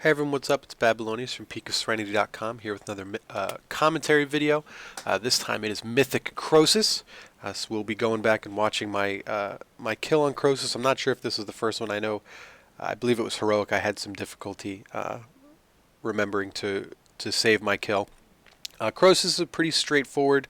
Hey everyone, what's up? It's Babylonius from PeakofSerenity.com here with another commentary video. This time it is Mythic Krosus. So we'll be going back and watching my my kill on Krosus. I'm not sure if this is the first one. I believe it was heroic. I had some difficulty remembering to save my kill. Krosus is a pretty straightforward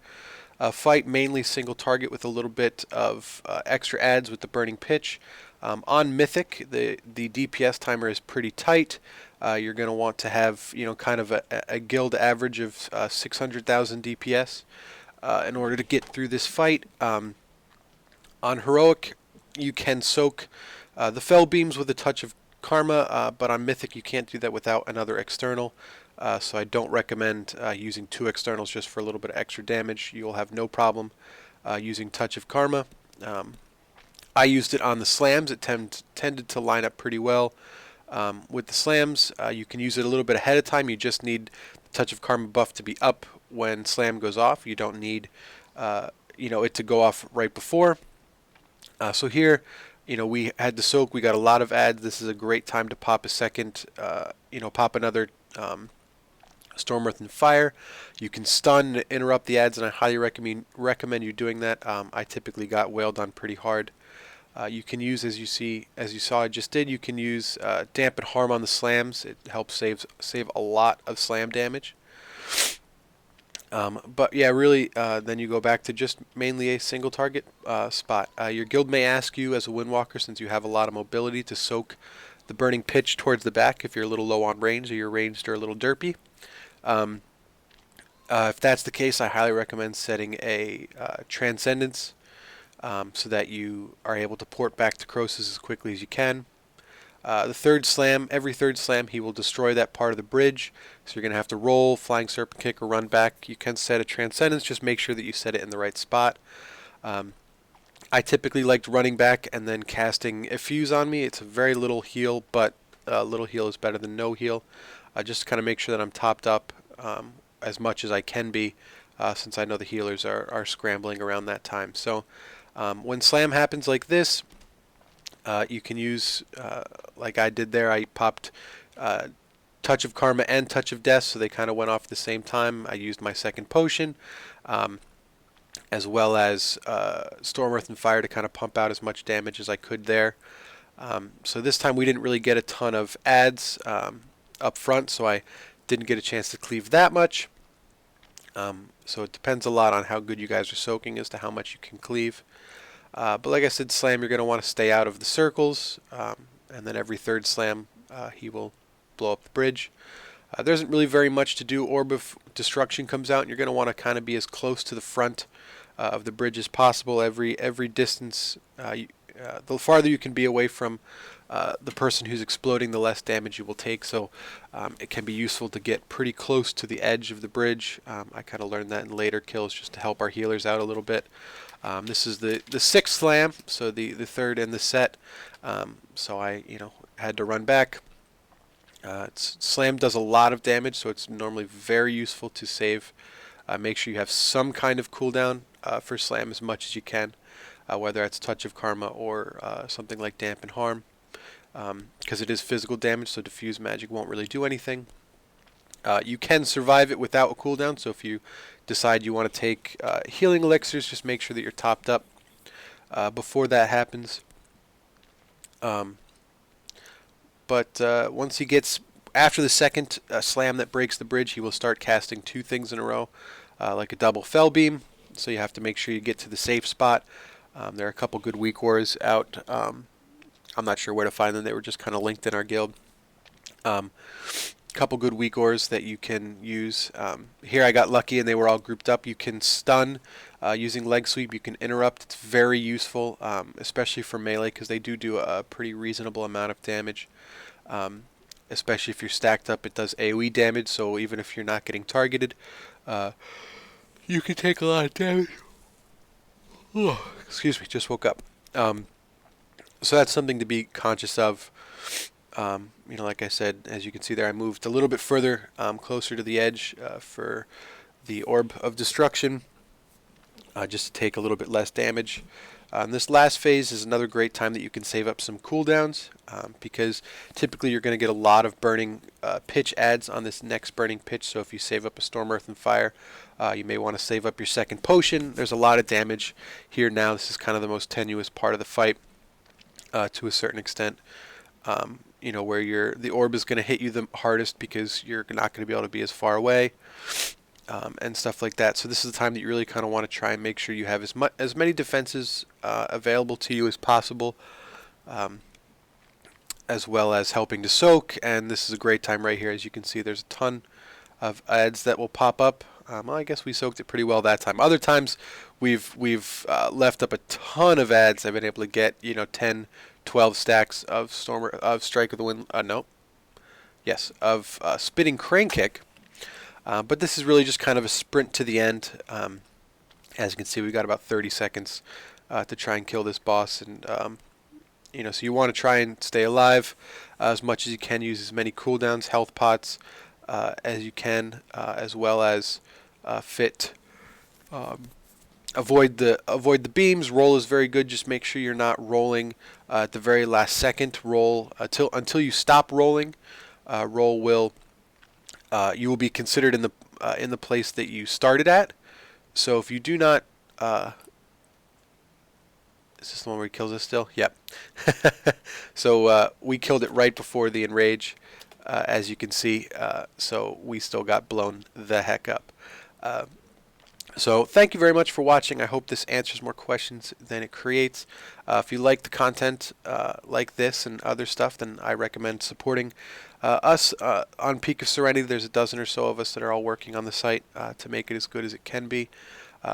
fight, mainly single target with a little bit of extra adds with the burning pitch. On Mythic, the DPS timer is pretty tight. You're going to want to have, kind of a guild average of 600,000 DPS in order to get through this fight. On heroic, you can soak the fell beams with a touch of karma, but on Mythic you can't do that without another external. So I don't recommend using two externals just for a little bit of extra damage. You'll have no problem using touch of karma. I used it on the slams. It tended to line up pretty well with the slams. You can use it a little bit ahead of time. You just need the touch of karma buff to be up when slam goes off. You don't need it to go off right before. So here, we had the soak. We got a lot of adds. This is a great time to pop a second, pop another Storm, Earth, and Fire. You can stun and interrupt the adds, and I highly recommend you doing that. I typically got wailed on pretty hard. You can use, as you saw I just did, you can use dampen harm on the slams. It helps save a lot of slam damage. But yeah, really, then you go back to just mainly a single target spot. Your guild may ask you as a Windwalker, since you have a lot of mobility, to soak the burning pitch towards the back if you're a little low on range or your ranged are a little derpy. If that's the case, I highly recommend setting a Transcendence so that you are able to port back to Krosus as quickly as you can. The third slam, every third slam, he will destroy that part of the bridge. So you're going to have to roll, Flying Serpent Kick, or run back. You can set a Transcendence, just make sure that you set it in the right spot. I typically liked running back and then casting Effuse on me. It's a very little heal, but little heal is better than no heal. Just to kind of make sure that I'm topped up as much as I can be, since I know the healers are scrambling around that time. So when slam happens like this, you can use, like I did there, I popped Touch of Karma and Touch of Death, so they kind of went off at the same time. I used my second potion, as well as Storm, Earth, and Fire to kind of pump out as much damage as I could there. So this time we didn't really get a ton of adds up front, so I didn't get a chance to cleave that much. So it depends a lot on how good you guys are soaking as to how much you can cleave. But like I said, slam, you're going to want to stay out of the circles, and then every third slam he will blow up the bridge. There isn't really very much to do. Orb of Destruction comes out, and you're going to want to kind of be as close to the front of the bridge as possible. Every distance, the farther you can be away from the person who's exploding, the less damage you will take. So it can be useful to get pretty close to the edge of the bridge. I kind of learned that in later kills just to help our healers out a little bit. This is the sixth slam, so the third in the set. So I had to run back. Slam does a lot of damage, so it's normally very useful to save. Make sure you have some kind of cooldown for slam as much as you can, whether it's Touch of Karma or something like Dampen Harm, because it is physical damage, so diffuse magic won't really do anything. You can survive it without a cooldown, so if you decide you want to take healing elixirs, just make sure that you're topped up before that happens. But once he gets, after the second slam that breaks the bridge, he will start casting two things in a row, like a double fell beam, so you have to make sure you get to the safe spot. There are a couple good weak wars out. I'm not sure where to find them. They were just kind of linked in our guild. Couple good weak ores that you can use. Here I got lucky and they were all grouped up. You can stun using leg sweep. You can interrupt. It's very useful, especially for melee, because they do a pretty reasonable amount of damage. Especially if you're stacked up, it does AoE damage, so even if you're not getting targeted, you can take a lot of damage. Oh, excuse me, just woke up. So that's something to be conscious of. Like I said, as you can see there, I moved a little bit further, closer to the edge for the Orb of Destruction, just to take a little bit less damage. This last phase is another great time that you can save up some cooldowns, because typically you're going to get a lot of burning pitch adds on this next burning pitch. So if you save up a Storm, Earth, and Fire, you may want to save up your second potion. There's a lot of damage here now. This is kind of the most tenuous part of the fight to a certain extent. You know, where the orb is going to hit you the hardest because you're not going to be able to be as far away, and stuff like that. So this is the time that you really kind of want to try and make sure you have as many defenses available to you as possible, as well as helping to soak. And this is a great time right here. As you can see, there's a ton of ads that will pop up. Well, I guess we soaked it pretty well that time. Other times we've left up a ton of ads. I've been able to get, you know, 10, 12 stacks of Strike of the Wind. Of Spitting Crane Kick. But this is really just kind of a sprint to the end. As you can see, we've got about 30 seconds to try and kill this boss, and you know, so you want to try and stay alive as much as you can. Use as many cooldowns, health pots as you can, as well as avoid the beams. Roll is very good. Just make sure you're not rolling at the very last second. Roll until you stop rolling. Roll will you will be considered in the place that you started at. So if you do not, is this the one where he kills us still? Yep. So we killed it right before the enrage, as you can see. So we still got blown the heck up. So thank you very much for watching. I hope this answers more questions than it creates. If you like the content like this and other stuff, then I recommend supporting us on Peak of Serenity. There's a dozen or so of us that are all working on the site to make it as good as it can be.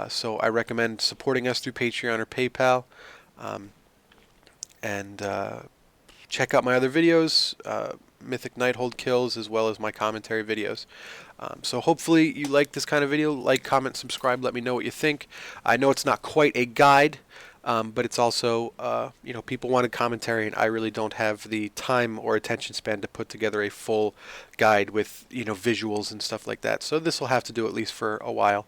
So I recommend supporting us through Patreon or PayPal. And check out my other videos, Mythic Nighthold kills, as well as my commentary videos. So hopefully you like this kind of video. Like, comment, subscribe, let me know what you think. I know it's not quite a guide, but it's also, you know, people wanted commentary, and I really don't have the time or attention span to put together a full guide with, you know, visuals and stuff like that. So this will have to do at least for a while.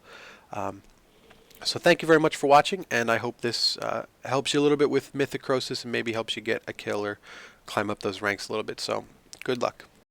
So thank you very much for watching, and I hope this helps you a little bit with Mythic Krosus, and maybe helps you get a kill or climb up those ranks a little bit. So good luck.